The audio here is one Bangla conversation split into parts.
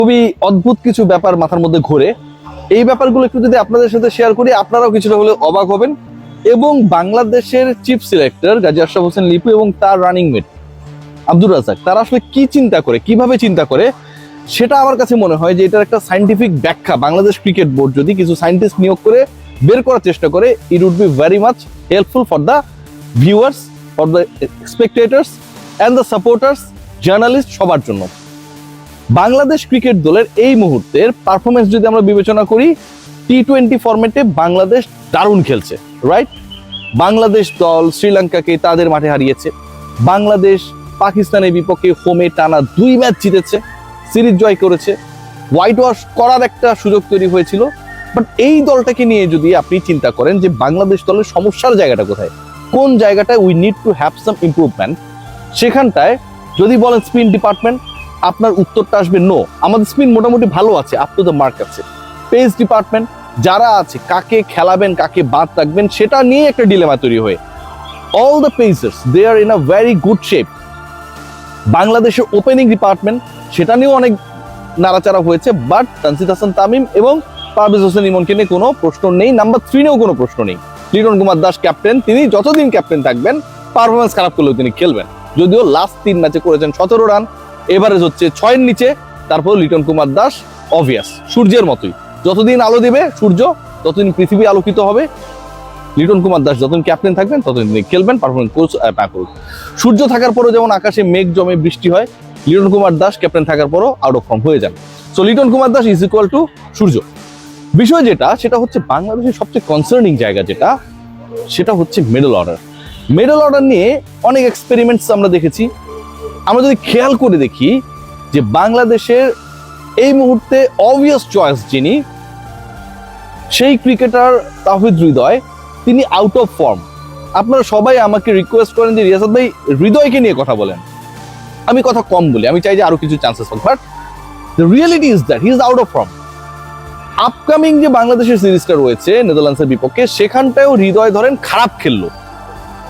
খুবই অদ্ভুত কিছু ব্যাপার মাথার মধ্যে ঘোরে। এই ব্যাপারগুলো একটু যদি আপনাদের সাথে শেয়ার করি, আপনারাও কিছুটা হলে অবাক হবেন। এবং বাংলাদেশের চিফ সিলেক্টর গাজী আশরাফ হোসেন লিপু এবং তার রানিং মেট আব্দুর রাজ্জাক, তারা আসলে কি চিন্তা করে, কিভাবে চিন্তা করে, সেটা আমার কাছে মনে হয় যে এটার একটা সায়েন্টিফিক ব্যাখ্যা বাংলাদেশ ক্রিকেট বোর্ড যদি কিছু সায়েন্টিস্ট নিয়োগ করে বের করার চেষ্টা করে, it would be very much helpful for the viewers, for the spectators and the supporters, journalist, সবার জন্য। বাংলাদেশ ক্রিকেট দলের এই মুহূর্তের পারফরমেন্স যদি আমরা বিবেচনা করি, টি-20 ফরম্যাটে বাংলাদেশ দারুণ খেলছে, রাইট? বাংলাদেশ দল শ্রীলঙ্কাকে তাদের মাঠে হারিয়েছে, বাংলাদেশ পাকিস্তানের বিপক্ষে হোমে টানা 2 ম্যাচ জিতেছে, সিরিজ জয় করেছে, হোয়াইট ওয়াশ করার একটা সুযোগ তৈরি হয়েছিল। বাট এই দলটাকে নিয়ে যদি আপনি চিন্তা করেন যে বাংলাদেশ দলের সমস্যার জায়গাটা কোথায়, কোন জায়গাটায় we need to have some improvement, সেখানটায় যদি বলেন স্পিন ডিপার্টমেন্ট, আপনার উত্তরটা আসবে নো। আমাদের স্পিন মোটামুটি ভালো আছে, আপ টু দ্য মার্ক আছে। পেস ডিপার্টমেন্ট যারা আছে, কাকে খেলাবেন কাকে বাদ রাখবেন সেটা নিয়ে একটা ডিলেমা তৈরি হয়ে, all the pacers they are in a very good shape. বাংলাদেশের ওপেনিং ডিপার্টমেন্ট সেটা নিয়েও অনেক নাড়াচাড়া হয়েছে, বাট তানজিদ হাসান তামিম এবং পারভেজ হোসেন ইমনকে নিয়ে কোনো প্রশ্ন নেই। নাম্বার 3 নিয়েও কোনো প্রশ্ন নেই। লিটন কুমার দাস ক্যাপ্টেন, তিনি যতদিন ক্যাপ্টেন থাকবেন পারফরমেন্স খারাপ করলেও তিনি খেলবেন। যদিও লাস্ট 3 ম্যাচে করেছেন 17 রান, এভারেজ হচ্ছে 6-এর নিচে। তারপর লিটন কুমার দাস অবভিয়াস সূর্যের মতোই, যতদিন আলো দেবে সূর্য ততদিন পৃথিবী আলোকিত হবে। লিটন কুমার দাস যতদিন ক্যাপ্টেন থাকবেন ততদিন তিনি খেলবেন, পারফরমেন্স কোচ না করুক। সূর্য থাকার পরও যেমন আকাশে মেঘ জমে বৃষ্টি হয়, লিটন কুমার দাস ক্যাপ্টেন থাকার পরও আউট অফ ফর্ম হয়ে যান। So Liton Kumar Das is equal to Surya. বিষয় যেটা, সেটা হচ্ছে বাংলাদেশের সবচেয়ে কনসার্নিং জায়গা যেটা, সেটা হচ্ছে মিডল অর্ডার। মিডল অর্ডার নিয়ে অনেক এক্সপেরিমেন্টস আমরা দেখেছি। আমরা যদি খেয়াল করে দেখি যে বাংলাদেশের এই মুহূর্তে অবভিয়াস চয়েস যিনি, সেই ক্রিকেটার তাওহিদ হৃদয়, তিনি আউট অফ ফর্ম। আপনারা সবাই আমাকে রিকোয়েস্ট করেন যে রিয়াসাত ভাই হৃদয়কে নিয়ে কথা বলেন, আমি কথা কম বলি, আমি চাই যে আরো কিছু চান্সেস হোক, but the reality is that he is out of form. Upcoming যে বাংলাদেশের সিরিজটা রয়েছে নেদারল্যান্ডসের বিপক্ষে, সেখানটাও হৃদয় ধরেন খারাপ খেললো,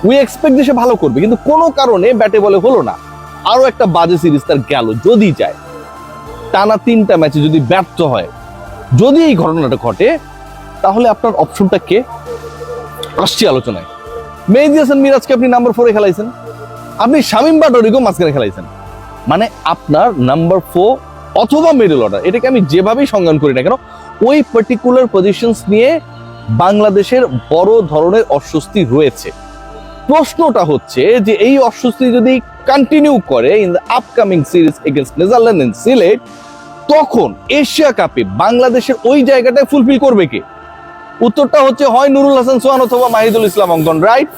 উই এক্সপেক্ট যে সে ভালো করবে, কিন্তু কোনো কারণে ব্যাটে বলে হলো না। আরো একটা বাজে সিরিজ তার গেল। যদি যায় টানা 3টা ম্যাচে যদি ব্যর্থ হয়, যদি এই ঘটনাটা ঘটে, তাহলে আপনার অপশনটা কে আসছে আলোচনায়? মেহেদী হাসান মিরাজকে আপনি নাম্বার 4-এ খেলাইছেন, আপনি শামীম বাটোরিকেও মাঝখানে খেলাইছেন, মানে আপনার নাম্বার 4 অথবা মিডল অর্ডার, এটাকে আমি যেভাবেই সংজ্ঞান করি না কেন, ওই পার্টিকুলার পজিশনস নিয়ে বাংলাদেশের বড় ধরনের অস্বস্তি রয়েছে। প্রশ্নটা হচ্ছে যে এই অস্বস্তি যদি কন্টিনিউ করে in the upcoming series against Netherland and Sylhet, তখন এশিয়া কাপে বাংলাদেশের ওই জায়গাটায় ফুলফিল করবে কে? উত্তরটা হচ্ছে হয় নুরুল হাসান সোহান অথবা মাহিদুল ইসলাম অঙ্কন, রাইট?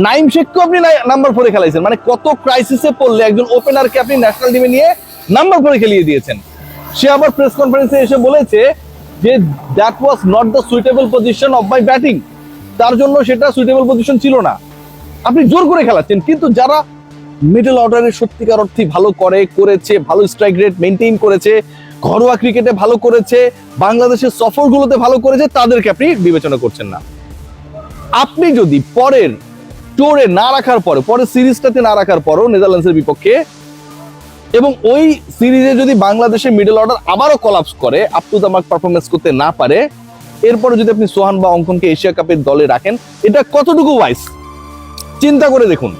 নাইম শেখকেও আপনি নাম্বার 4-এ খেলাইছেন, মানে কত ক্রাইসিসে পড়লে একজন ওপেনারকে আপনি ন্যাশনাল টিমে নিয়ে নাম্বার 4-এ খেলিয়ে দিয়েছেন। সে আবার প্রেস কনফারেন্সে এসে বলেছে যে that was not the suitable position of my batting, তার জন্য সেটা সুইটেবল পজিশন ছিল না। আপনি জোর করে খেলাচ্ছেন, কিন্তু যারা মিডল অর্ডারে সত্যিকার অর্থে ভালো করেছে, ভালো স্ট্রাইক রেট মেনটেইন করেছে, ঘরোয়া ক্রিকেটে ভালো করেছে, বাংলাদেশের সফরগুলোতে ভালো করেছে, তাদেরকে আপনি বিবেচনা করছেন না। আপনি যদি পরের টোরে না রাখার পরে, পরের সিরিজটাতে না রাখার পরও নেদারল্যান্ডসের বিপক্ষে, এবং ওই সিরিজে যদি বাংলাদেশের মিডল অর্ডার আবারও কলাপস করে, up to the mark performance করতে না পারে, এরপরে যদি আপনি সোহান বা অঙ্কনকে এশিয়া কাপের দলে রাখেন, এটা কতটুকু ওয়াইজ চিন্তা করে দেখুন।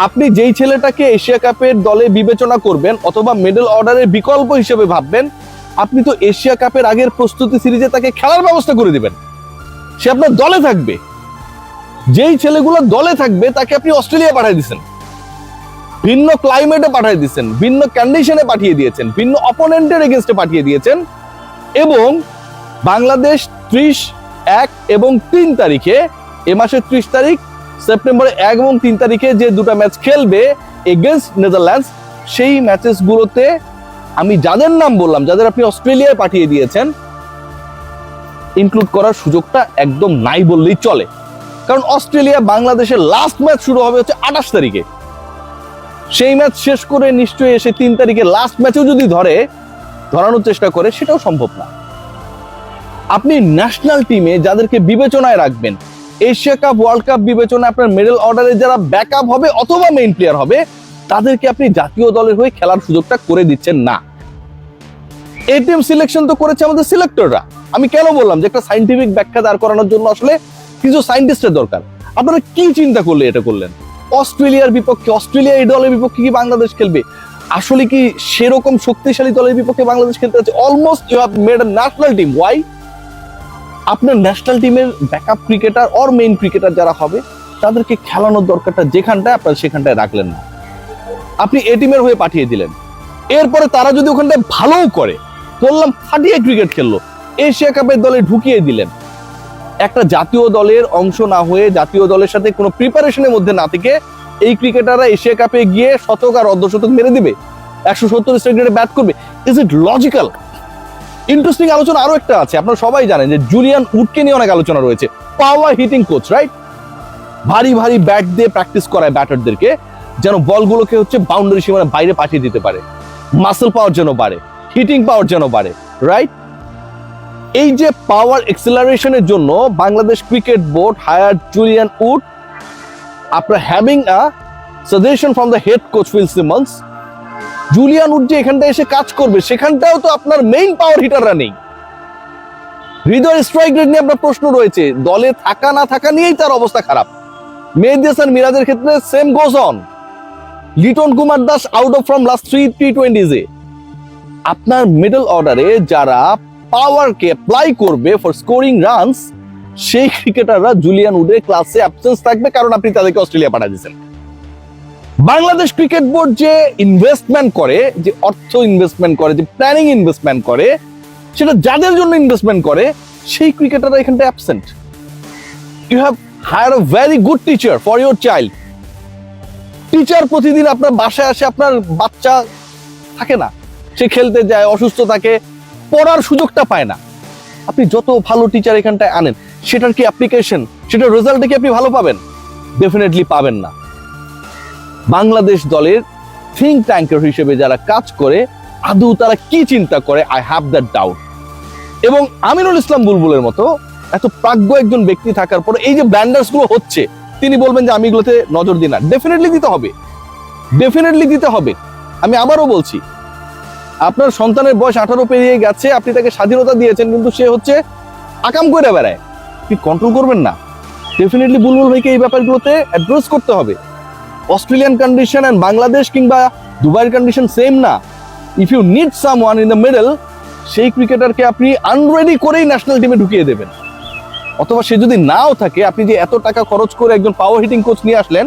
আপনি যেই ছেলেটাকে এশিয়া কাপের দলে বিবেচনা করবেন অথবা মিডল অর্ডারের বিকল্প হিসেবে ভাববেন, আপনি তো এশিয়া কাপের আগের প্রস্তুতি সিরিজে তাকে খেলার ব্যবস্থা করে দিবেন, সে আপনার দলে থাকবে। যেই ছেলেগুলো দলে থাকবে তাকে আপনি অস্ট্রেলিয়া পাঠিয়ে দিচ্ছেন, ভিন্ন ক্লাইমেটে পাঠিয়ে দিচ্ছেন, ভিন্ন কন্ডিশনে পাঠিয়ে দিয়েছেন, ভিন্ন অপোনেন্টের এগেইনস্টে পাঠিয়ে দিয়েছেন, এবং বাংলাদেশ 30, 1 এবং 3 তারিখে, এ মাসের 30 তারিখ, সেপ্টেম্বরের 1 এবং 3 তারিখে যে 2টা ম্যাচ খেলবে এগেইনস্ট নেদারল্যান্ডস, সেই ম্যাচেসগুলোতে আমি যাদের নাম বললাম, যাদের আপনি অস্ট্রেলিয়ায় পাঠিয়ে দিয়েছেন, ইনক্লুড করার সুযোগটা একদম নাই বললেই চলে। কারণ অস্ট্রেলিয়া বাংলাদেশের লাস্ট ম্যাচ শুরু হবে হচ্ছে 28 তারিখে। সেই ম্যাচ শেষ করে নিশ্চয়ই এসে 3 তারিখে লাস্ট ম্যাচেও যদি ধরানোর চেষ্টা করে, সেটাও সম্ভব না। আপনি ন্যাশনাল টিমে যাদেরকে বিবেচনায় রাখবেন, এশিয়া কাপ, ওয়ার্ল্ড কাপ বিবেচনায় আপনার মিডল অর্ডারে যারা ব্যাকআপ হবে অথবা মেইন প্লেয়ার হবে, তাদেরকে আপনি জাতীয় দলের হয়ে খেলার সুযোগটা করে দিচ্ছেন না। এই টিম সিলেকশন তো করেছে আমাদের সিলেক্টররা। আমি কেন বললাম যে একটা সাইন্টিফিক ব্যাখ্যা দাঁড় করানোর জন্য আসলে কিছু সায়েন্টিস্টের দরকার। আপনারা কি চিন্তা করলে এটা করলেন? অস্ট্রেলিয়ার বিপক্ষে, অস্ট্রেলিয়া এই দলের বিপক্ষে কি বাংলাদেশ খেলবে? আসলে কি সেরকম শক্তিশালী দলের বিপক্ষে বাংলাদেশ খেলতে যাচ্ছে? Almost you have made a national team. Why? আপনার ন্যাশনাল টিমের backup cricketer or main cricketer যারা হবে তাদেরকে খেলানোর দরকারটা যেখানটায়, আপনার সেখানটায় রাখলেন না। আপনি এ টিমের হয়ে পাঠিয়ে দিলেন। এরপরে তারা যদি ওখানটায় ভালোও করে, বললাম ফাটিয়ে ক্রিকেট খেললো, এশিয়া কাপের দলে ঢুকিয়ে দিলেন। একটা জাতীয় দলের অংশ না হয়ে, জাতীয় দলের সাথে কোনো প্রিপারেশনের মধ্যে না থেকে এই ক্রিকেটাররা এশিয়া কাপে গিয়ে শতক আর অর্ধশতক মেরে দিবে, 170 স্ট্রাইক ব্যাট করবে। Is it logical? ইন্টারেস্টিং আলোচনা আরো একটা আছে। আপনারা সবাই জানেন যে জুলিয়ান উডকে নিয়ে অনেক আলোচনা রয়েছে। পাওয়ার হিটিং কোচ, রাইট? ভারী ভারী ব্যাট দিয়ে প্র্যাকটিস করায় ব্যাটারদেরকে, যেন বলগুলোকে বাউন্ডারি সীমানার বাইরে পাঠিয়ে দিতে পারে, মাসল পাওয়ার যেন বাড়ে, হিটিং পাওয়ার যেন বাড়ে, রাইট? এই যে পাওয়ার এক্সেলারেশনের জন্য Bangladesh cricket board hire Julian Wood after having a suggestion from the head coach Phil Simmons. Julian Wood যে এখানটা এসে কাজ করবে, সেখানটাও তো আপনার মেইন পাওয়ার হিটাররা নেই। হৃদয় স্ট্রাইক রেট নিয়ে আপনার প্রশ্ন রয়েছে, দলে থাকা না থাকা নিয়েই তার অবস্থা খারাপ। মেহেদী হাসান মিরাজের ক্ষেত্রে same goes on. Liton Kumar Das out of from last 3 T20s-এ। আপনার মিডল অর্ডারে যারা পাওয়ারকে অ্যাপ্লাই করবে ফর স্কোরিং রানস, সেই ক্রিকেটাররা জুলিয়ান উডের ক্লাসে অ্যাবসেন্স থাকবে, কারণ আপনি তাদেরকে অস্ট্রেলিয়া পাঠিয়ে দিয়েছেন। বাংলাদেশ ক্রিকেট বোর্ড যে ইনভেস্টমেন্ট করে, যে অর্থ ইনভেস্টমেন্ট করে, যে প্ল্যানিং ইনভেস্টমেন্ট করে, সেটা যাদের জন্য ইনভেস্টমেন্ট করে, সেই ক্রিকেটাররা এখানটা absent. You have hire a very good teacher for your child. Teacher প্রতিদিন আপনার বাসায় আসে, আপনার বাচ্চা থাকে না, সে খেলতে যায়, অসুস্থ থাকে, পড়ার সুযোগটা পায় না। আপনি যত ভালো টিচার এখানটায় আনেন, সেটার কি অ্যাপ্লিকেশন, সেটার রেজাল্টে কি আপনি ভালো পাবেন? ডেফিনেটলি পাবেন না। বাংলাদেশ দলের থিঙ্ক ট্যাঙ্কার হিসেবে যারা কাজ করে, আদৌ তারা কি চিন্তা করে, আই হ্যাভ দ্যাট ডাউট। এবং আমিনুল ইসলাম বুলবুলের মতো এত প্রাজ্ঞ একজন ব্যক্তি থাকার পরে এই যে ব্ল্যান্ডার্স গুলো হচ্ছে, তিনি বলবেন যে আমি এগুলোতে নজর দিই না। ডেফিনেটলি দিতে হবে, ডেফিনেটলি দিতে হবে। আমি আবারও বলছি, আপনার সন্তানের বয়স 18 পেরিয়ে গেছে, আপনি তাকে স্বাধীনতা দিয়েছেন, কিন্তু সে আকাম করে বেড়ায়, আপনি কন্ট্রোল করবেন না। ডেফিনেটলি বুলবুল ভাইকে এই ব্যাপারগুলোতে অ্যাড্রেস করতে হবে। অস্ট্রেলিয়ান কন্ডিশন এন্ড বাংলাদেশ কিংবা দুবাইয়ের কন্ডিশন সেম না। If you need someone in the middle, সেই ক্রিকেটারকে আপনি আনরেডি করেই ন্যাশনাল টিমে ঢুকিয়ে দেবেন। অথবা সে যদি নাও থাকে, আপনি যে এত টাকা খরচ করে একজন পাওয়ার হিটিং কোচ নিয়ে আসলেন,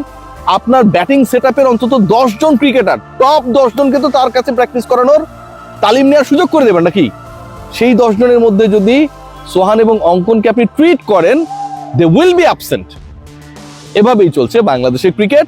আপনার ব্যাটিং সেটআপের অন্তত 10 জন ক্রিকেটার, টপ 10 জনকে তো তার কাছে প্র্যাকটিস করানোর, তালিম নেওয়ার সুযোগ করে দেবেন নাকি? সেই 10 জনের মধ্যে যদি সোহান এবং অঙ্কনকে আপনি ট্রিট করেন, দে উইল বি অ্যাবসেন্ট। এভাবেই চলছে বাংলাদেশের ক্রিকেট।